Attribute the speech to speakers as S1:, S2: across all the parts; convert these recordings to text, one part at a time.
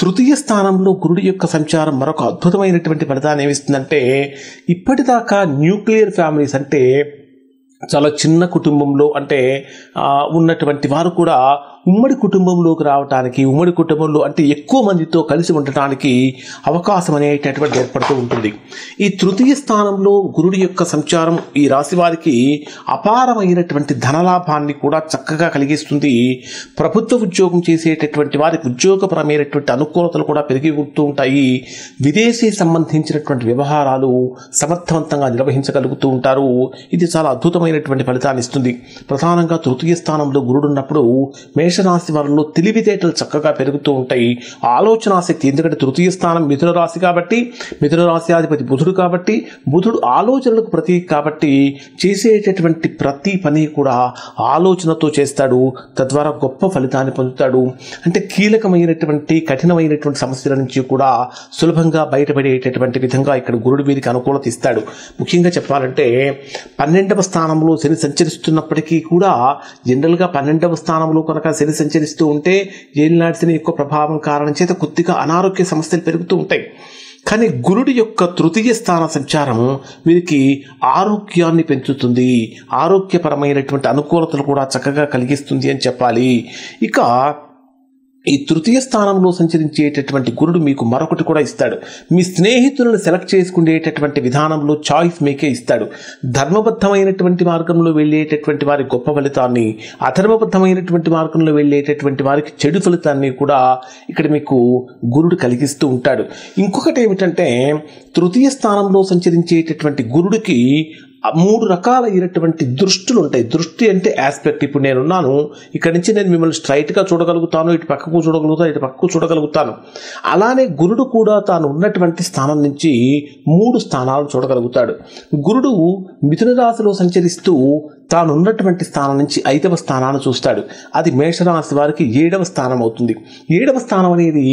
S1: తృతీయ స్థానంలో గురుడి యొక్క సంచారం మరొక అద్భుతమైనటువంటి ఫలితాన్ని ఏమిస్తుందంటే, ఇప్పటిదాకా న్యూక్లియర్ ఫ్యామిలీస్ అంటే చాలా చిన్న కుటుంబంలో అంటే ఉన్నటువంటి వారు కూడా ఉమ్మడి కుటుంబంలోకి రావడానికి, ఉమ్మడి కుటుంబంలో అంటే ఎక్కువ మందితో కలిసి ఉండటానికి అవకాశం అనేటటువంటి ఏర్పడుతూ ఉంటుంది. ఈ తృతీయ స్థానంలో గురుడి యొక్క సంచారం ఈ రాశి వారికి అపారమైనటువంటి ధనలాభాన్ని కూడా చక్కగా కలిగిస్తుంది. ప్రభుత్వ ఉద్యోగం చేసేటటువంటి వారికి ఉద్యోగపరమైనటువంటి అనుకూలతలు కూడా పెరిగి ఉంటాయి. విదేశీ సంబంధించినటువంటి వ్యవహారాలు సమర్థవంతంగా నిర్వహించగలుగుతూ ఉంటారు. ఇది చాలా అద్భుతమైనటువంటి ఫలితాన్ని ఇస్తుంది. ప్రధానంగా తృతీయ స్థానంలో గురుడు ఉన్నప్పుడు మేషరాశి వారిలో తెలివితేటలు చక్కగా పెరుగుతూ ఉంటాయి. ఆలోచనాశక్తి, ఎందుకంటే తృతీయ స్థానం మిథున రాశి కాబట్టి, మిథున రాశ్యాధిపతి బుధుడు కాబట్టి, బుధుడు ఆలోచనలకు ప్రతీక కాబట్టి చేసేటటువంటి ప్రతి పని కూడా ఆలోచనతో చేస్తాడు. తద్వారా గొప్ప ఫలితాన్ని పొందుతాడు. అంటే కీలకమైనటువంటి కఠినమైనటువంటి సమస్యల నుంచి కూడా సులభంగా బయటపడేటటువంటి విధంగా ఇక్కడ గురుడు వీరికి అనుకూలత ఇస్తాడు. ముఖ్యంగా చెప్పాలంటే 12వ స్థానంలో శని సంచరిస్తున్నప్పటికీ కూడా జనరల్గా 12వ స్థానంలో కనుక శని సంచరిస్తూ ఉంటే ఏలినాటి శని యొక్క ప్రభావం కారణం చేత కొద్దిగా అనారోగ్య సమస్యలు పెరుగుతూ ఉంటాయి. కానీ గురుడి యొక్క తృతీయ స్థాన సంచారం వీరికి ఆరోగ్యాన్ని పెంచుతుంది. ఆరోగ్యపరమైనటువంటి అనుకూలతలు కూడా చక్కగా కలిగిస్తుంది అని చెప్పాలి. ఇక ఈ తృతీయ స్థానంలో సంచరించేటటువంటి గురుడు మీకు మరొకటి కూడా ఇస్తాడు. మీ స్నేహితులను సెలెక్ట్ చేసుకునేటటువంటి విధానంలో చాయిస్ మీకే ఇస్తాడు. ధర్మబద్ధమైనటువంటి మార్గంలో వెళ్ళేటటువంటి వారి గొప్ప ఫలితాన్ని, అధర్మబద్ధమైనటువంటి మార్గంలో వెళ్ళేటటువంటి వారికి చెడు ఫలితాన్ని కూడా ఇక్కడ మీకు గురుడు కలిగిస్తూ ఉంటాడు. ఇంకొకటి ఏమిటంటే, తృతీయ స్థానంలో సంచరించేటటువంటి గురుడికి 3 రకాలైనటువంటి దృష్టులు ఉంటాయి. దృష్టి అంటే ఆస్పెక్ట్. ఇప్పుడు నేనున్నాను, ఇక్కడి నుంచి నేను మిమ్మల్ని స్ట్రైట్గా చూడగలుగుతాను, ఇటు పక్కకు చూడగలుగుతాను, ఇటు పక్కకు చూడగలుగుతాను. అలానే గురుడు కూడా తాను ఉన్నటువంటి స్థానం నుంచి 3 స్థానాలు చూడగలుగుతాడు. గురుడు మిథున రాశిలో సంచరిస్తూ తాను ఉన్నటువంటి స్థానం నుంచి 5వ స్థానాన్ని చూస్తాడు. అది మేషరాశి వారికి 7వ స్థానం అవుతుంది. 7వ స్థానం అనేది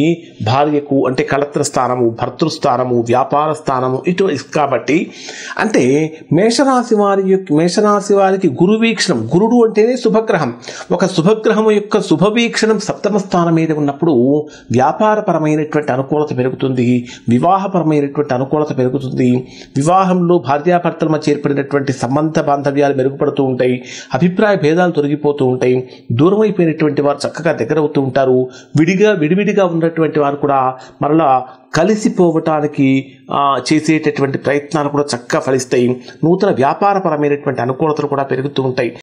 S1: భార్యకు అంటే కళత్ర స్థానము, భర్తృస్థానము, వ్యాపార స్థానము ఇటు కాబట్టి అంటే మేషరాశి వారికి గురు వీక్షణం. గురుడు అంటేనే శుభగ్రహం. ఒక శుభగ్రహం యొక్క శుభవీక్షణం 7వ స్థానం మీద ఉన్నప్పుడు వ్యాపారపరమైనటువంటి అనుకూలత పెరుగుతుంది, వివాహపరమైనటువంటి అనుకూలత పెరుగుతుంది. వివాహంలో భార్యాభర్తల మధ్య ఏర్పడినటువంటి సంబంధ బాంధవ్యాలు మెరుగుపడుతూ ఉంటాయి. అభిప్రాయ భేదాలు తొలగిపోతూ ఉంటాయి. దూరం అయిపోయినటువంటి వారు చక్కగా దగ్గరవుతూ ఉంటారు. విడివిడిగా ఉన్నటువంటి వారు కూడా మరలా కలిసిపోవటానికి చేసేటటువంటి ప్రయత్నాలు కూడా చక్కగా ఫలిస్తాయి. నూతన వ్యాపారపరమైనటువంటి అనుకూలతలు కూడా పెరుగుతూ ఉంటాయి.